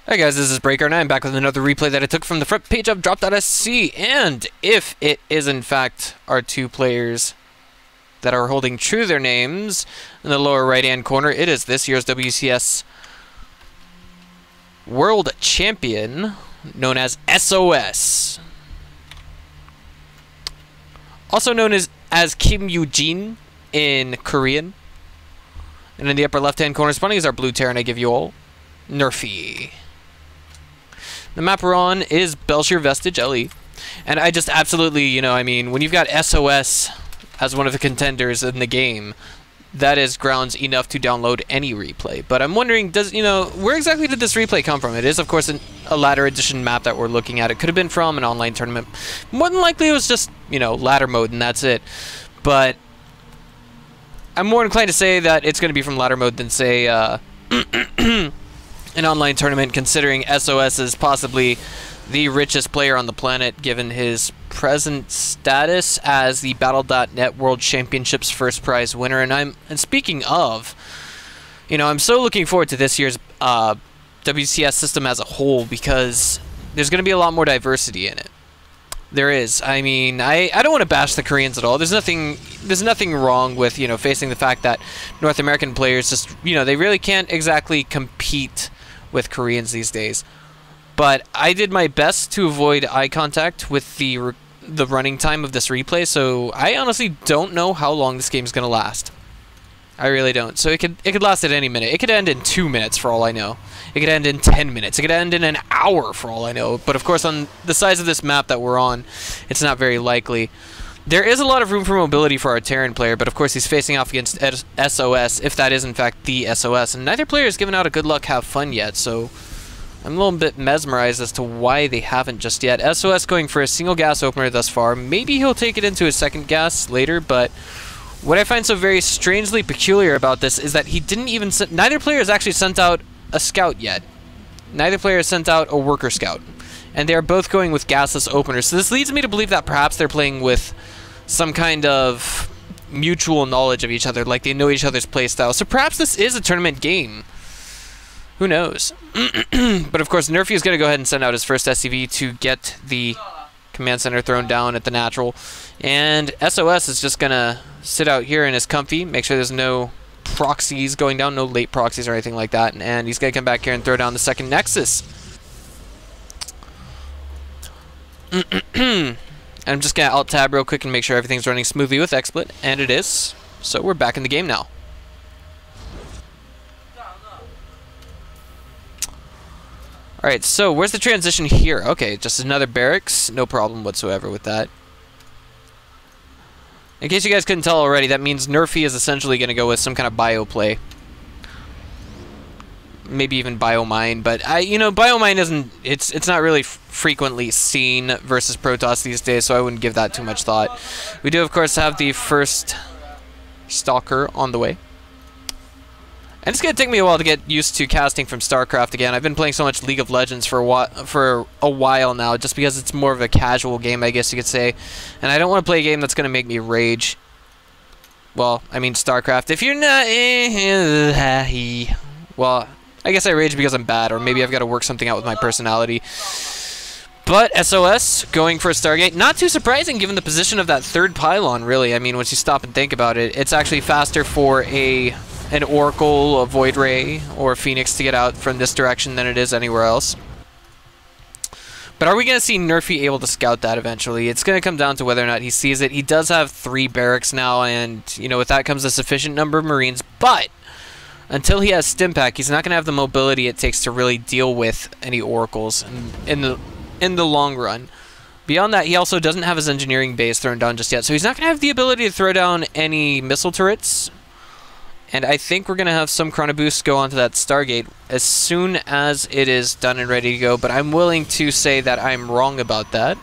Hey guys, this is Breaker, and I'm back with another replay that I took from the front page of Drop.sc. And if it is in fact our two players that are holding true to their names in the lower right hand corner, it is this year's WCS World Champion, known as sOs. Also known as Kim Yoo-jin in Korean. And in the upper left hand corner spawning is our blue Terran I give you all, Nerffy. The map we're on is Belshire Vestige LE. And I just absolutely, you know, I mean, when you've got sOs as one of the contenders in the game, that is grounds enough to download any replay. But I'm wondering, where exactly did this replay come from? It is, of course, a ladder edition map that we're looking at. It could have been from an online tournament. More than likely, it was just, ladder mode, and that's it. But I'm more inclined to say that it's going to be from ladder mode than, say, an online tournament, considering sOs is possibly the richest player on the planet given his present status as the Battle.net World Championships first prize winner. And speaking of, I'm so looking forward to this year's WCS system as a whole, because there's going to be a lot more diversity in it. There is. I mean, I don't want to bash the Koreans at all. There's nothing wrong with, facing the fact that North American players just, they really can't exactly compete with Koreans these days. But I did my best to avoid eye contact with the running time of this replay, so I honestly don't know how long this game is going to last. I really don't. So it could last at any minute. It could end in 2 minutes for all I know. It could end in 10 minutes. It could end in an hour for all I know. But of course, on the size of this map that we're on, it's not very likely. There is a lot of room for mobility for our Terran player, but of course he's facing off against sOs, if that is in fact the sOs. And neither player has given out a good luck have fun yet, so I'm a little bit mesmerized as to why they haven't just yet. sOs going for a single gas opener thus far. Maybe he'll take it into his second gas later, but what I find so very strangely peculiar about this is that he didn't even neither player has actually sent out a scout yet. Neither player has sent out a worker scout. And they are both going with gasless openers. So this leads me to believe that perhaps they're playing with some kind of mutual knowledge of each other, like they know each other's playstyle. So perhaps this is a tournament game. Who knows? But of course, Nerffy is going to go ahead and send out his first SCV to get the command center thrown down at the natural. And sOs is just going to sit out here in his comfy, make sure there's no proxies going down, no late proxies or anything like that. And he's going to come back here and throw down the second Nexus. I'm just going to alt-tab real quick and make sure everything's running smoothly with XSplit, and it is. So we're back in the game now. Alright, so where's the transition here? Okay, just another barracks. No problem whatsoever with that. In case you guys couldn't tell already, that means Nerffy is essentially going to go with some kind of bio play. Maybe even biomine, but biomine isn't, it's not really frequently seen versus Protoss these days, so I wouldn't give that too much thought. We do of course have the first Stalker on the way. And it's going to take me a while to get used to casting from StarCraft again. I've been playing so much League of Legends for a while now, just because it's more of a casual game, I guess you could say. And I don't want to play a game that's going to make me rage. Well, I mean StarCraft. If you're not... well, I guess I rage because I'm bad, or maybe I've got to work something out with my personality. But sOs going for a Stargate, not too surprising given the position of that third pylon, really. I mean, once you stop and think about it, it's actually faster for an Oracle, a Void Ray, or a Phoenix to get out from this direction than it is anywhere else. But are we going to see Nerffy able to scout that eventually? It's going to come down to whether or not he sees it. He does have 3 barracks now, and with that comes a sufficient number of Marines, but until he has Stimpack, he's not going to have the mobility it takes to really deal with any Oracles in the long run. Beyond that, he also doesn't have his engineering base thrown down just yet, so he's not going to have the ability to throw down any missile turrets. And I think we're going to have some Chrono Boost go onto that Stargate as soon as it is done and ready to go, but I'm willing to say that I'm wrong about that.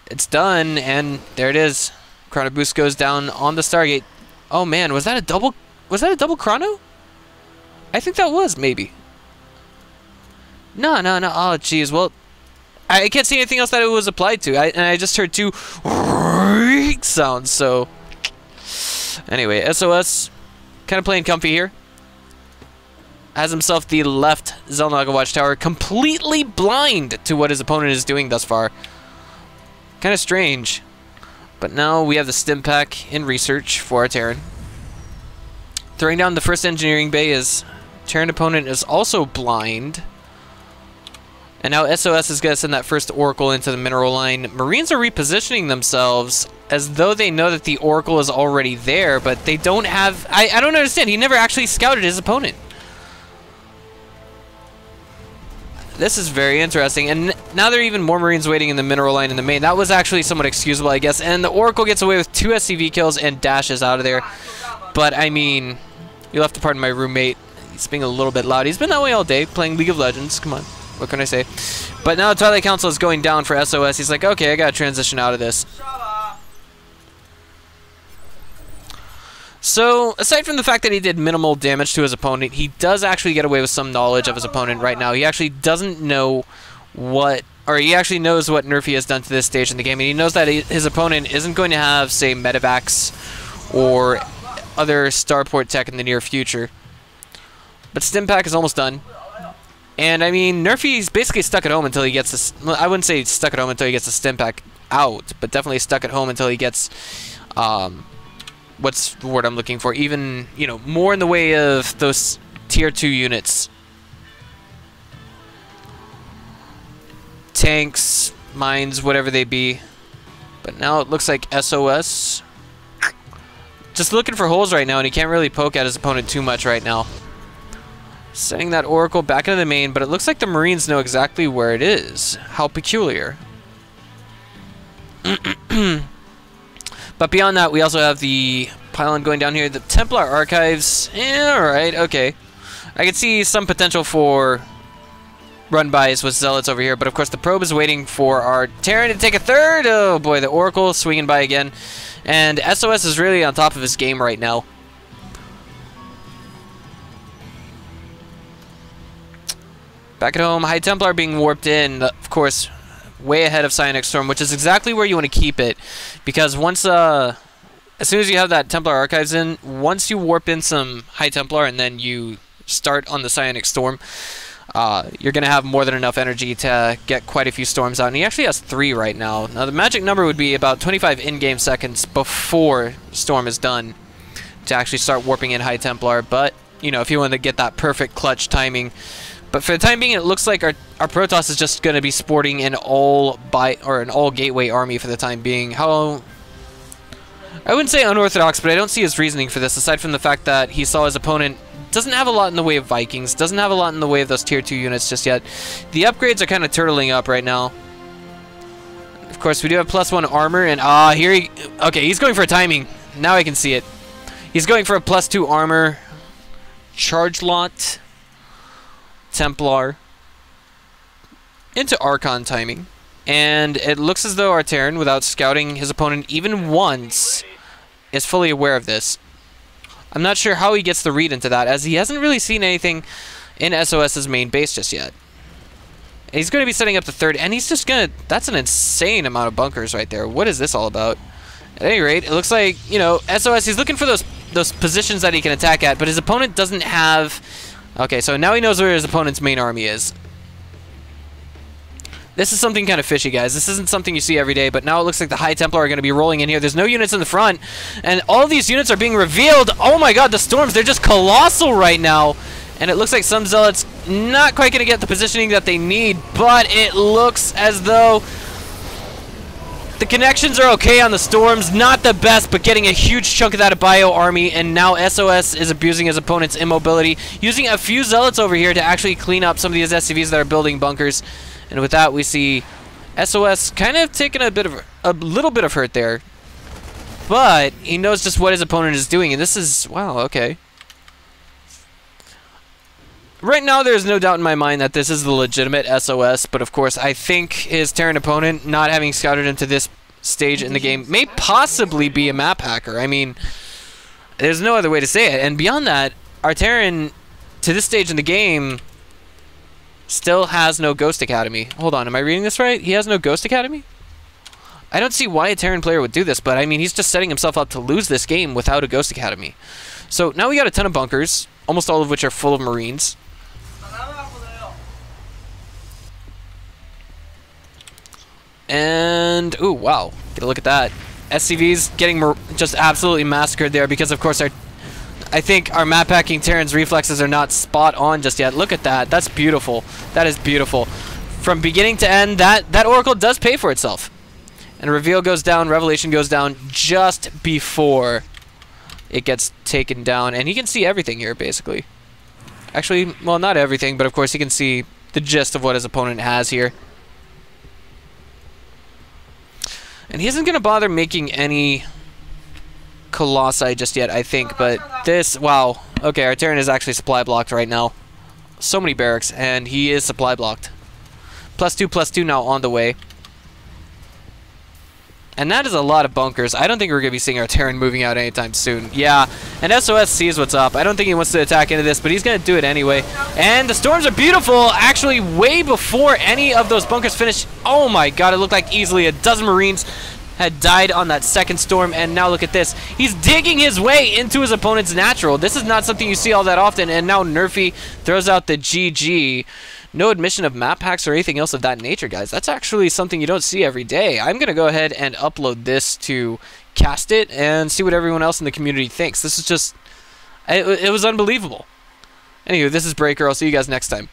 It's done, and there it is. Chrono Boost goes down on the Stargate. Oh man, was that a double chrono? I think that was, maybe. No. Oh, jeez. Well, I can't see anything else that it was applied to. And I just heard 2 sounds, so... Anyway, sOs kind of playing comfy here. has himself the left Xel'Naga Watchtower, completely blind to what his opponent is doing thus far. Kind of strange. But now we have the stim pack in research for our Terran. Throwing down the first engineering bay, as Terran opponent is also blind. And now SOS is going to send that first Oracle into the mineral line. Marines are repositioning themselves as though they know that the Oracle is already there, but they don't have... I don't understand. He never actually scouted his opponent. This is very interesting. And now there are even more Marines waiting in the mineral line in the main. That was actually somewhat excusable, I guess. And the Oracle gets away with 2 SCV kills and dashes out of there. But, I mean, you'll have to pardon my roommate. He's being a little bit loud. He's been that way all day, playing League of Legends. Come on. What can I say? But now Twilight Council is going down for SOS. He's like, okay, I gotta transition out of this. So, aside from the fact that he did minimal damage to his opponent, he does actually get away with some knowledge of his opponent right now. He actually doesn't know what... Or he actually knows what Nerffy has done to this stage in the game, and he knows that his opponent isn't going to have, say, medevacs or other starport tech in the near future. But Stim Pack is almost done. And, I mean, Nerffy's basically stuck at home until he gets this... Well, I wouldn't say stuck at home until he gets the Stim Pack out, but definitely stuck at home until he gets... what's the word I'm looking for? Even, you know, more in the way of those tier 2 units. Tanks, mines, whatever they be. But now it looks like SOS. Just looking for holes right now, and he can't really poke at his opponent too much right now. Sending that Oracle back into the main, but it looks like the Marines know exactly where it is. How peculiar. But beyond that, we also have the pylon going down here. The Templar Archives, alright, okay. I can see some potential for run-bys with Zealots over here, but of course the probe is waiting for our Terran to take a third. Oh boy, the Oracle swinging by again. And SOS is really on top of his game right now. Back at home, High Templar being warped in, of course, way ahead of Psionic Storm, which is exactly where you want to keep it. Because once, as soon as you have that Templar Archives in, once you warp in some High Templar and then you start on the Psionic Storm, you're going to have more than enough energy to get quite a few storms out. And he actually has 3 right now. Now, the magic number would be about 25 in-game seconds before Storm is done to actually start warping in High Templar. But, you know, if you want to get that perfect clutch timing. But for the time being, it looks like our Protoss is just going to be sporting an all gateway army for the time being. How... I wouldn't say unorthodox, but I don't see his reasoning for this, aside from the fact that he saw his opponent doesn't have a lot in the way of Vikings, doesn't have a lot in the way of those tier 2 units just yet. The upgrades are kind of turtling up right now. Of course, we do have +1 armor, and here he... Okay, he's going for a timing. Now I can see it. He's going for a +2 armor. Charge lot. Templar. Into Archon timing. And it looks as though our Terran, without scouting his opponent even once, is fully aware of this. I'm not sure how he gets the read into that, as he hasn't really seen anything in SOS's main base just yet. He's going to be setting up the third, and he's just going to... That's an insane amount of bunkers right there. What is this all about? At any rate, it looks like, you know, SOS, he's looking for those positions that he can attack at, but his opponent doesn't have... Okay, so now he knows where his opponent's main army is. This is something kind of fishy, guys. This isn't something you see every day, but now it looks like the High Templar are going to be rolling in here. There's no units in the front, and all these units are being revealed. Oh my god, the Storms, they're just colossal right now. And it looks like some Zealots not quite going to get the positioning that they need, but it looks as though the connections are okay on the Storms. Not the best, but getting a huge chunk of that bio army, and now SOS is abusing his opponent's immobility, using a few Zealots over here to actually clean up some of these SCVs that are building bunkers. And with that, we see SOS kind of taking a little bit of hurt there. But he knows just what his opponent is doing, and this is... Wow, okay. Right now, there's no doubt in my mind that this is the legitimate SOS, but of course, I think his Terran opponent, not having scouted him to this stage in the game, may possibly be a map hacker. I mean, there's no other way to say it. And beyond that, our Terran, to this stage in the game, still has no Ghost Academy. Hold on, am I reading this right? He has no Ghost Academy? I don't see why a Terran player would do this, but I mean, he's just setting himself up to lose this game without a Ghost Academy. So now we got a ton of bunkers, almost all of which are full of Marines. And, ooh, wow. Get a look at that. SCV's getting just absolutely massacred there because, of course, I think our map hacking Terran's reflexes are not spot on just yet. Look at that. That's beautiful. That is beautiful. From beginning to end, that Oracle does pay for itself. And Reveal goes down, Revelation goes down just before it gets taken down. And he can see everything here, basically. Actually, well, not everything, but of course he can see the gist of what his opponent has here. And he isn't going to bother making any Colossi just yet, I think. But this, wow. Okay, our Terran is actually supply blocked right now. So many barracks, and he is supply blocked. +2/+2 now on the way. And that is a lot of bunkers. I don't think we're going to be seeing our Terran moving out anytime soon. Yeah, and SOS sees what's up. I don't think he wants to attack into this, but he's going to do it anyway. And the storms are beautiful, actually way before any of those bunkers finish. Oh my god, it looked like easily a dozen Marines had died on that second storm, and now look at this. He's digging his way into his opponent's natural. This is not something you see all that often, and now Nerffy throws out the GG. No admission of map hacks or anything else of that nature, guys. That's actually something you don't see every day. I'm going to go ahead and upload this to Cast It and see what everyone else in the community thinks. This is just... It was unbelievable. Anywho, this is Breaker. I'll see you guys next time.